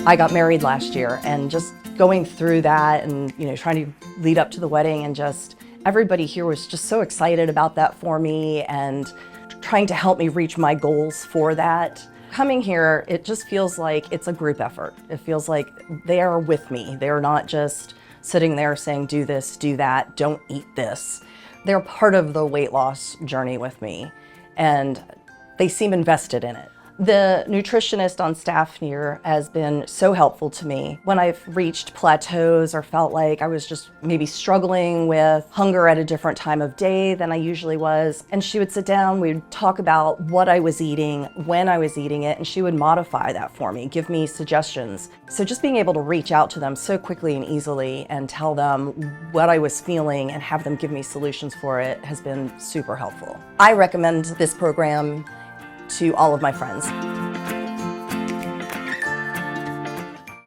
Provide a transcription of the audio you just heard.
I got married last year, and just going through that and, trying to lead up to the wedding, and just everybody here was just so excited about that for me and trying to help me reach my goals for that. Coming here, it just feels like it's a group effort. It feels like they are with me. They're not just sitting there saying, do this, do that, don't eat this. They're part of the weight loss journey with me, and they seem invested in it. The nutritionist on staff here has been so helpful to me. When I've reached plateaus or felt like I was just maybe struggling with hunger at a different time of day than I usually was, and she would sit down, we'd talk about what I was eating, when I was eating it, and she would modify that for me, give me suggestions. So just being able to reach out to them so quickly and easily and tell them what I was feeling and have them give me solutions for it has been super helpful. I recommend this program to all of my friends.